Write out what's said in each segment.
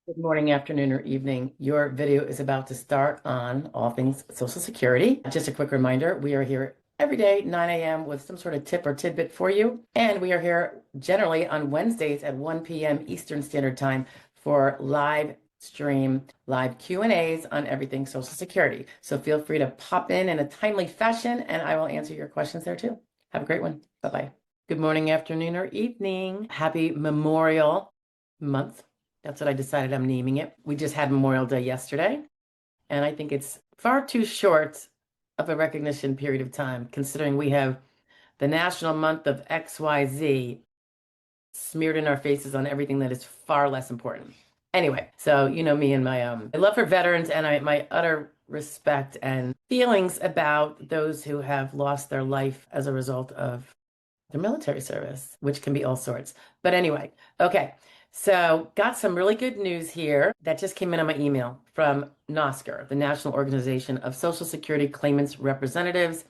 Good morning, afternoon, or evening. Your video is about to start on all things Social Security. Just a quick reminder, we are here every day, 9 a.m. with some sort of tip or tidbit for you. And we are here generally on Wednesdays at 1 p.m. Eastern Standard Time for live stream, live Q&As on everything Social Security. So feel free to pop in a timely fashion and I will answer your questions there too. Have a great one. Bye-bye. Good morning, afternoon, or evening. Happy Memorial Month. That's what I decided I'm naming it. We just had Memorial Day yesterday, and I think it's far too short of a recognition period of time, considering we have the national month of XYZ smeared in our faces on everything that is far less important. Anyway, so you know me and my love for veterans and my utter respect and feelings about those who have lost their life as a result of their military service, which can be all sorts. But anyway, okay. So got some really good news here that just came in on my email from NOSCR, the National Organization of Social Security Claimants Representatives.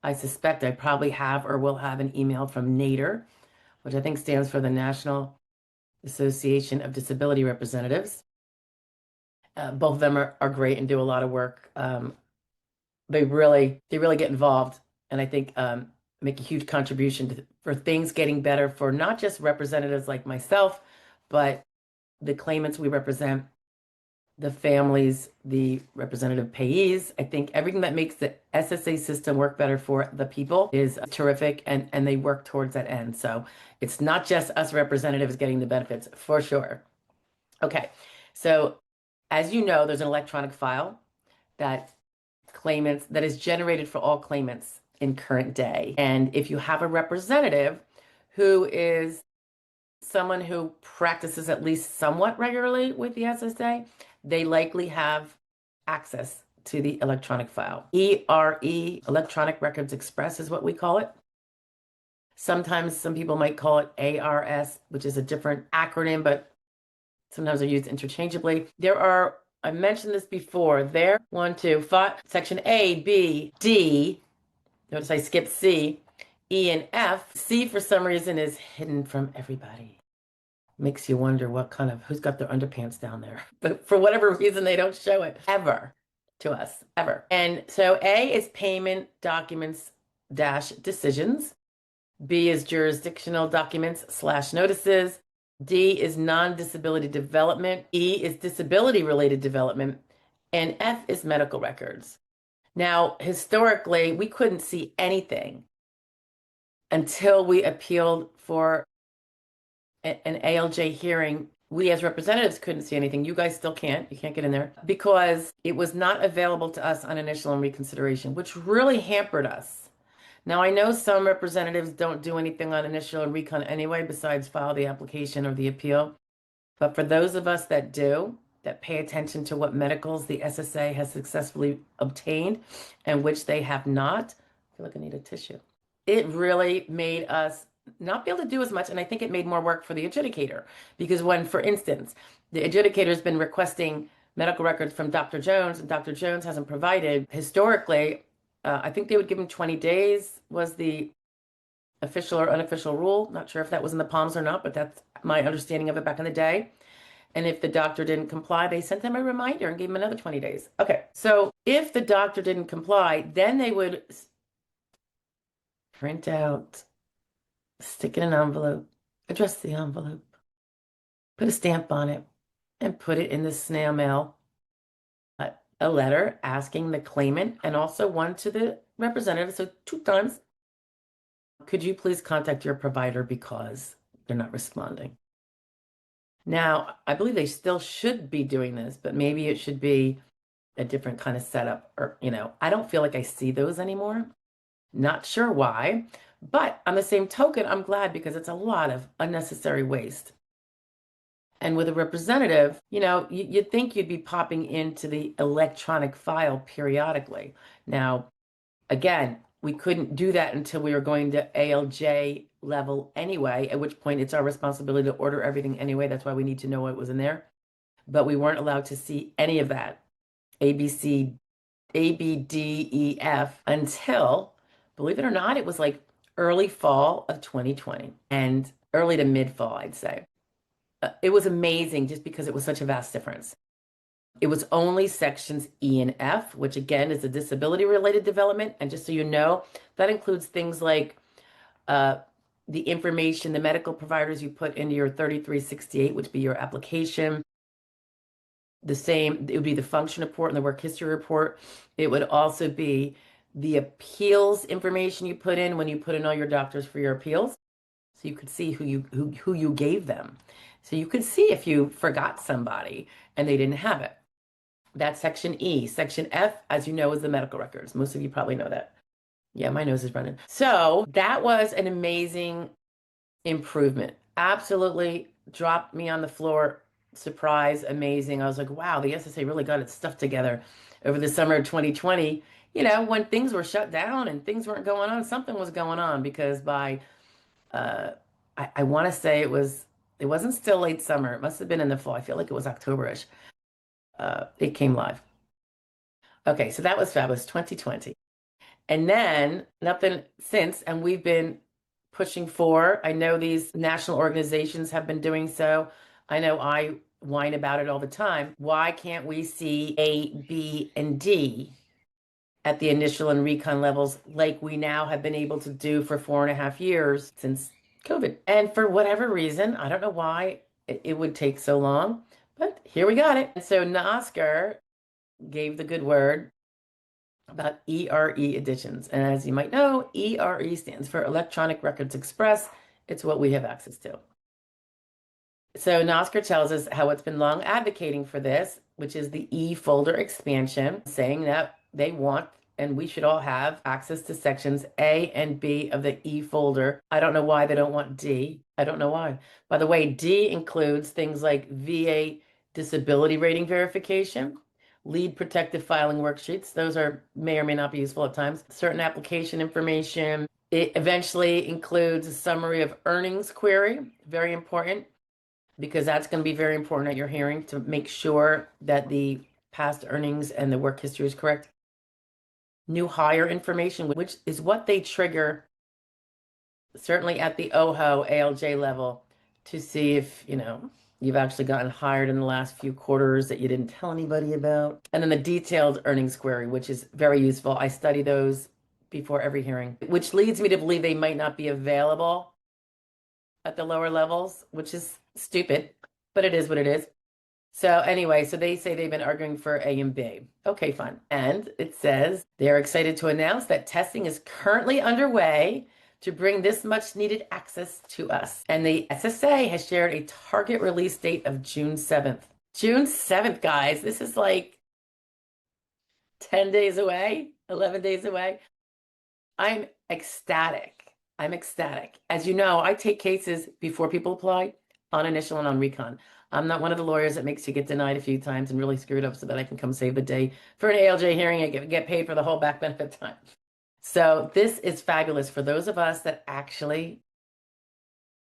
I suspect I probably have or will have an email from NADER, which I think stands for the National Association of Disability Representatives. Both of them are great and do a lot of work. They really get involved, and I think make a huge contribution for things getting better for not just representatives like myself, but the claimants we represent, the families, the representative payees. I think everything that makes the SSA system work better for the people is terrific, and they work towards that end. So it's not just us representatives getting the benefits, for sure. Okay, so as you know, there's an electronic file that is generated for all claimants in current day. And if you have a representative who is someone who practices at least somewhat regularly with the SSA, they likely have access to the electronic file. ERE, Electronic Records Express is what we call it. Sometimes some people might call it ARS, which is a different acronym, but sometimes they're used interchangeably. I mentioned this before, there, 1, 2, 5, section A, B, D, notice I skipped C, E, and F. C, for some reason, is hidden from everybody. Makes you wonder who's got their underpants down there. But for whatever reason, they don't show it ever to us, ever. And so A is payment documents dash decisions. B is jurisdictional documents slash notices. D is non-disability development. E is disability-related development. And F is medical records. Now, historically, we couldn't see anything until we appealed for an ALJ hearing. We as representatives couldn't see anything. You guys still can't. You can't get in there because it was not available to us on initial and reconsideration, which really hampered us. Now, I know some representatives don't do anything on initial and recon anyway, besides file the application or the appeal. But for those of us that do, that pay attention to what medicals the SSA has successfully obtained and which they have not, I feel like I need a tissue. It really made us not be able to do as much, and I think it made more work for the adjudicator. Because when, for instance, the adjudicator has been requesting medical records from Dr. Jones, and Dr. Jones hasn't provided, historically, I think they would give him 20 days was the official or unofficial rule. Not sure if that was in the Palms or not, but that's my understanding of it back in the day. And if the doctor didn't comply, they sent them a reminder and gave him another 20 days. Okay, so if the doctor didn't comply, then they would print out, stick in an envelope, address the envelope, put a stamp on it, and put it in the snail mail. A letter asking the claimant and also one to the representative, so 2 times, could you please contact your provider because they're not responding? Now, I believe they still should be doing this, but maybe it should be a different kind of setup, or, I don't feel like I see those anymore. Not sure why, but on the same token, I'm glad because it's a lot of unnecessary waste. And with a representative, you'd think you'd be popping into the electronic file periodically. Now, again, we couldn't do that until we were going to ALJ level anyway, at which point it's our responsibility to order everything anyway. That's why we need to know what was in there. But we weren't allowed to see any of that, A, B, D, E, F, until, believe it or not, it was like early fall of 2020 and early to mid fall, I'd say. It was amazing just because it was such a vast difference. It was only sections E and F, which again is a disability related development. And just so you know, that includes things like uh, the information, the medical providers you put into your 3368, which would be your application. The same, it would be the function report and the work history report. It would also be the appeals information you put in when you put in all your doctors for your appeals. So you could see who you gave them. So you could see if you forgot somebody and they didn't have it. That's section E. Section F, as you know, is the medical records. Most of you probably know that. Yeah, my nose is running. So that was an amazing improvement. Absolutely dropped me on the floor. Surprise, amazing. I was like, wow, the SSA really got its stuff together over the summer of 2020. You know, when things were shut down and things weren't going on, something was going on because by uh I want to say it wasn't still late summer. It must have been in the fall. I feel like it was October-ish. It came live. Okay, so that was fabulous, 2020. And then nothing since, and we've been pushing for. I know these national organizations have been doing so. I know I whine about it all the time. Why can't we see A, B, and D at the initial and recon levels like we now have been able to do for 4.5 years since COVID? And for whatever reason, I don't know why it would take so long, but here we got it. And so Oscar gave the good word about ERE editions. And as you might know, ERE stands for Electronic Records Express. It's what we have access to. So Nosker tells us how it's been long advocating for this, which is the E folder expansion, saying that they want and we should all have access to sections A and B of the E folder. I don't know why they don't want D. I don't know why. By the way, D includes things like VA disability rating verification, lead protective filing worksheets. Those are may or may not be useful at times. Certain application information. It eventually includes a summary of earnings query, very important, because that's going to be very important at your hearing to make sure that the past earnings and the work history is correct. New hire information, which is what they trigger, certainly at the OHO ALJ level, to see if, you've actually gotten hired in the last few quarters that you didn't tell anybody about. And then the detailed earnings query, which is very useful. I study those before every hearing, which leads me to believe they might not be available at the lower levels, which is stupid, but it is what it is. So anyway, so they say they've been arguing for A and B. Okay, fine. And it says they're excited to announce that testing is currently underway to bring this much needed access to us. And the SSA has shared a target release date of June 7th. June 7th, guys. This is like 10 days away, 11 days away. I'm ecstatic. I'm ecstatic. As you know, I take cases before people apply on initial and on recon. I'm not one of the lawyers that makes you get denied a few times and really screwed up so that I can come save the day for an ALJ hearing and get paid for the whole back benefit time. So this is fabulous for those of us that actually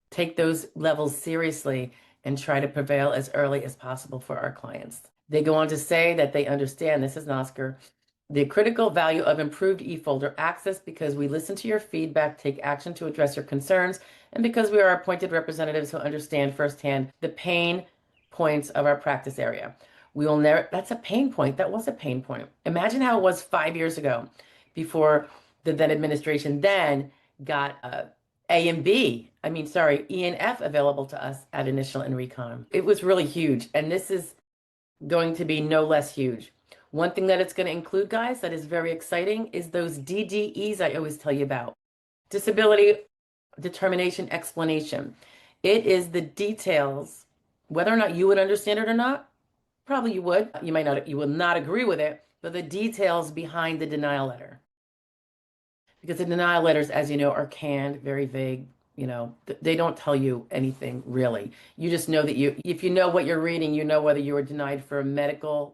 take those levels seriously and try to prevail as early as possible for our clients. They go on to say that they understand, this is Oscar, the critical value of improved e-folder access because we listen to your feedback, take action to address your concerns, and because we are appointed representatives who understand firsthand the pain points of our practice area. We will never, that's a pain point. That was a pain point. Imagine how it was 5 years ago before the then administration then got A and B, E and F available to us at initial and recon. It was really huge. And this is going to be no less huge. One thing that it's going to include, guys, that is very exciting is those DDEs I always tell you about. Disability determination explanation. It is the details, whether or not you would understand it or not, probably you would. You will not agree with it, but the details behind the denial letter. Because the denial letters, as you know, are canned, very vague. They don't tell you anything really. You just know that if you know what you're reading, you know whether you were denied for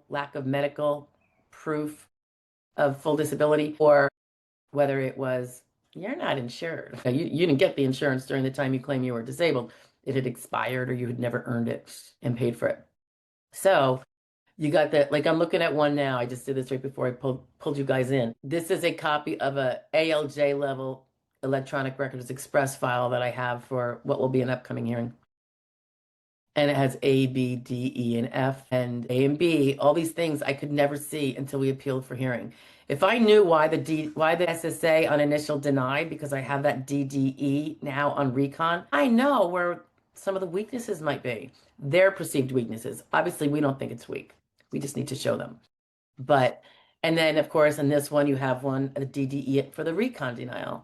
lack of medical proof of full disability, or whether it was, you're not insured. You didn't get the insurance during the time you claim you were disabled. It had expired or you had never earned it and paid for it. So you got that, like I'm looking at one now. I just did this right before I pulled you guys in. This is a copy of a ALJ level electronic records express file that I have for what will be an upcoming hearing. And it has A, B, D, E, and F, and A and B, all these things I could never see until we appealed for hearing. If I knew why the SSA on initial denied, because I have that DDE now on recon, I know where some of the weaknesses might be. Their perceived weaknesses. Obviously, we don't think it's weak. We just need to show them. But, and then of course, in this one, you have one, a DDE for the recon denial.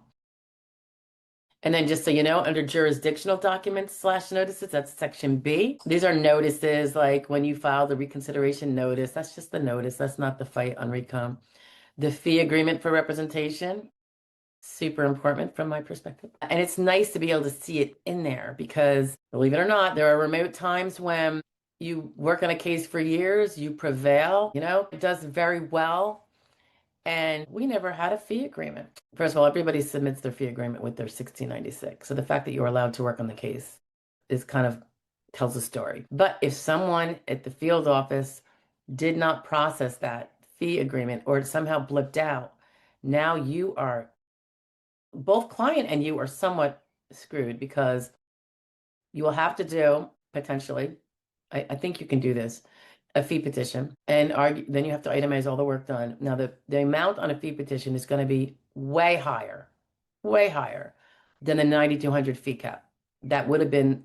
And then just so you know, under jurisdictional documents / notices, that's section B. These are notices like when you file the reconsideration notice. That's just the notice. That's not the fight on recon. The fee agreement for representation, super important from my perspective. And it's nice to be able to see it in there because, believe it or not, there are remote times when you work on a case for years, you prevail, it does very well. And we never had a fee agreement. First of all, everybody submits their fee agreement with their 1696. So the fact that you're allowed to work on the case is kind of tells a story. But if someone at the field office did not process that fee agreement or it somehow blipped out, now you are, both client and you are somewhat screwed because you will have to do, potentially, I think you can do this, a fee petition and argue, then you have to itemize all the work done. Now, the amount on a fee petition is going to be way higher than the 9,200 fee cap. That would have been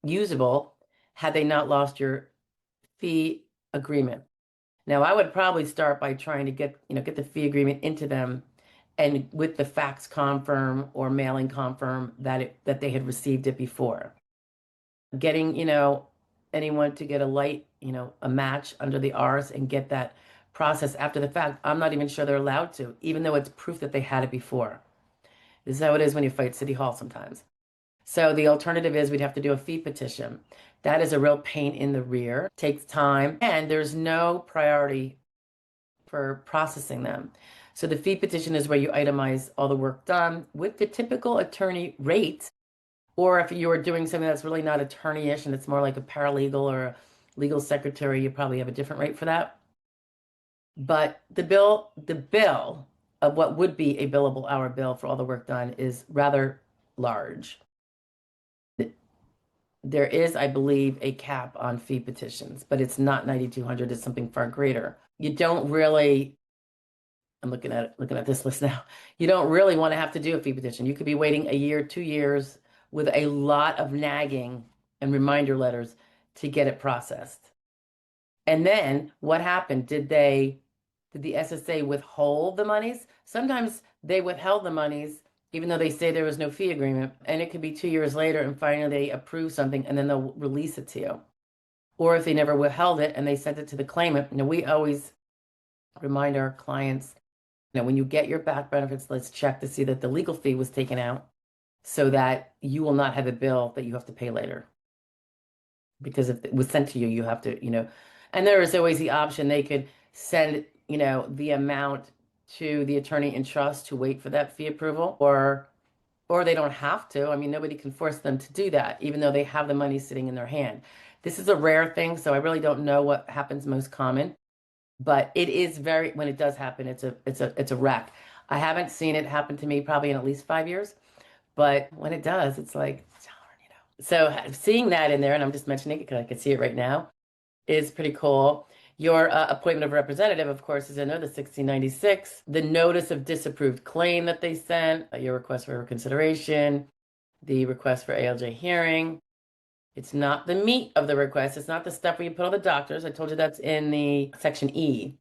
usable had they not lost your fee agreement. Now, I would probably start by trying to get the fee agreement into them and with the fax confirm or mailing confirm that they had received it before. Getting, anyone to get a light, a match under the R's and get that process after the fact. I'm not even sure they're allowed to, even though it's proof that they had it before. This is how it is when you fight City Hall sometimes. So the alternative is we'd have to do a fee petition. That is a real pain in the rear, takes time, and there's no priority for processing them. So the fee petition is where you itemize all the work done with the typical attorney rate. Or if you were doing something that's really not attorney-ish and it's more like a paralegal or a legal secretary, you probably have a different rate for that. But the bill of what would be a billable hour bill for all the work done is rather large. There is, I believe, a cap on fee petitions, but it's not 9,200, it's something far greater. You don't really, I'm looking at this list now. You don't really want to have to do a fee petition. You could be waiting a year, 2 years with a lot of nagging and reminder letters to get it processed. And then what happened? Did the SSA withhold the monies? Sometimes they withheld the monies even though they say there was no fee agreement, and it could be 2 years later and finally they approve something and then they'll release it to you. Or if they never withheld it and they sent it to the claimant, we always remind our clients, when you get your back benefits, let's check to see that the legal fee was taken out so that you will not have a bill that you have to pay later. Because if it was sent to you, you have to, and there is always the option they could send, the amount to the attorney in trust to wait for that fee approval, or they don't have to. I mean, nobody can force them to do that, even though they have the money sitting in their hand. This is a rare thing, so I really don't know what happens most common, but it is when it does happen, it's a wreck. I haven't seen it happen to me probably in at least 5 years, but when it does, it's like, So seeing that in there, and I'm just mentioning it because I can see it right now, is pretty cool. Your appointment of representative, of course, is in there, the 1696. The notice of disapproved claim that they sent, your request for reconsideration, the request for ALJ hearing. It's not the meat of the request. It's not the stuff where you put all the doctors. I told you that's in the section E.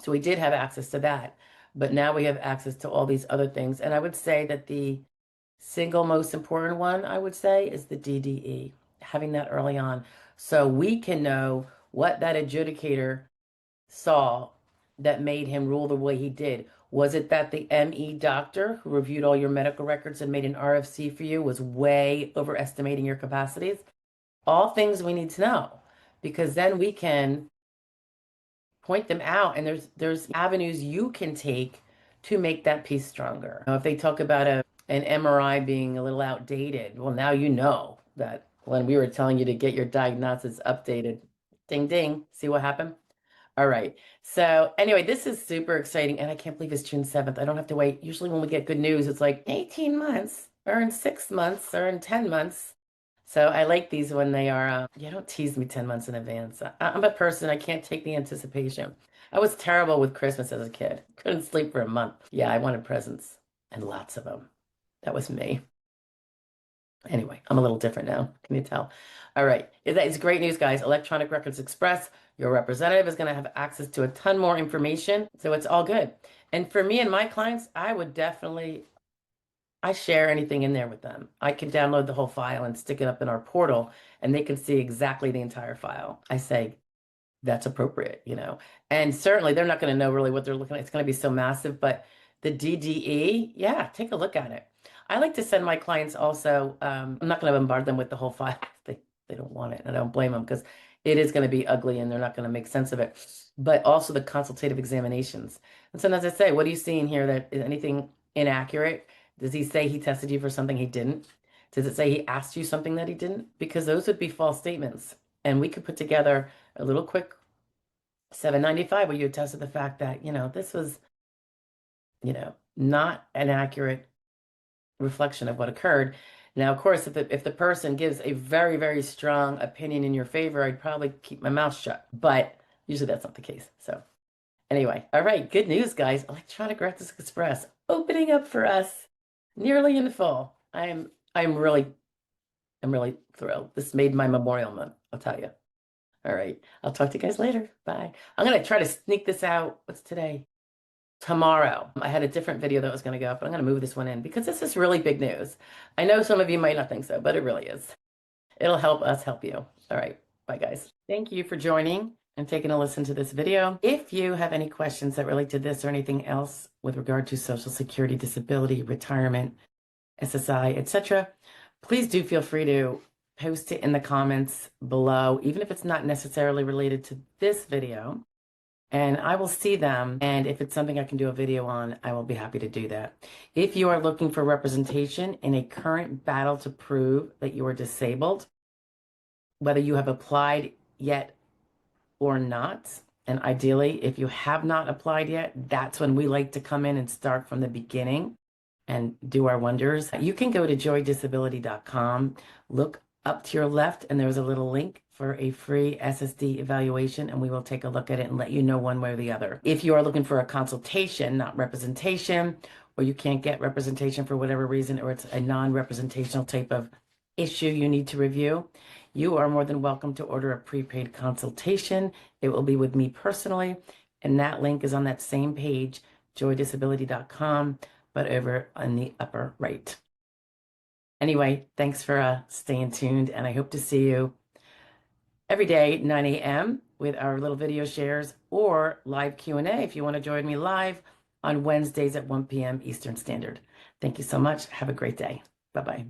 So we did have access to that. But now we have access to all these other things. And I would say that the single most important one, I would say, is the DDE, having that early on. So we can know what that adjudicator saw that made him rule the way he did. Was it that the ME doctor who reviewed all your medical records and made an RFC for you was way overestimating your capacities? All things we need to know, because then we can point them out, and there's avenues you can take to make that piece stronger. If they talk about an MRI being a little outdated, well, now you know that when we were telling you to get your diagnosis updated, ding, ding, see what happened? All right. So anyway, this is super exciting, and I can't believe it's June 7th. I don't have to wait. Usually when we get good news, it's like 18 months or in 6 months or in 10 months. So I like these when they are, yeah, don't tease me 10 months in advance. I'm a person, I can't take the anticipation. I was terrible with Christmas as a kid. Couldn't sleep for a month. Yeah, I wanted presents and lots of them. That was me. Anyway, I'm a little different now. Can you tell? All right. It's great news, guys. Electronic Records Express, your representative is going to have access to a ton more information. So it's all good. And for me and my clients, I share anything in there with them. I can download the whole file and stick it up in our portal, and they can see exactly the entire file. I say, that's appropriate, you know. And certainly they're not going to know really what they're looking at. It's going to be so massive, but the DDE, yeah, take a look at it. I like to send my clients also, I'm not going to bombard them with the whole file. They don't want it, and I don't blame them because it is going to be ugly and they're not going to make sense of it. But also the consultative examinations. And sometimes I say, what are you seeing here that is anything inaccurate? Does he say he tested you for something he didn't? Does it say he asked you something that he didn't? Because those would be false statements. And we could put together a little quick 795 where you attest to the fact that, this was, not an accurate reflection of what occurred. Now, of course, if the person gives a very, very strong opinion in your favor, I'd probably keep my mouth shut. But usually that's not the case. So anyway, all right, good news, guys. Electronic Records Express opening up for us nearly in full. I'm really thrilled. This made my Memorial Month, I'll tell you. All right. I'll talk to you guys later. Bye. I'm going to try to sneak this out. What's today? Tomorrow. I had a different video that was going to go up, but I'm going to move this one in because this is really big news. I know some of you might not think so, but it really is. It'll help us help you. All right. Bye, guys. Thank you for joining and taking a listen to this video. If you have any questions that relate to this or anything else with regard to Social Security, disability, retirement, SSI, etc., please do feel free to post it in the comments below, even if it's not necessarily related to this video, and I will see them. And if it's something I can do a video on, I will be happy to do that. If you are looking for representation in a current battle to prove that you are disabled, whether you have applied yet or not, and ideally, if you have not applied yet, that's when we like to come in and start from the beginning and do our wonders. You can go to joydisability.com, look up to your left, and there's a little link for a free SSD evaluation, and we will take a look at it and let you know one way or the other. If you are looking for a consultation, not representation, or you can't get representation for whatever reason, or it's a non-representational type of issue you need to review, you are more than welcome to order a prepaid consultation. It will be with me personally, and that link is on that same page, joydisability.com, but over on the upper right. Anyway, thanks for staying tuned, and I hope to see you every day, 9 a.m. with our little video shares or live Q&A if you want to join me live on Wednesdays at 1 p.m. Eastern Standard. Thank you so much. Have a great day. Bye-bye.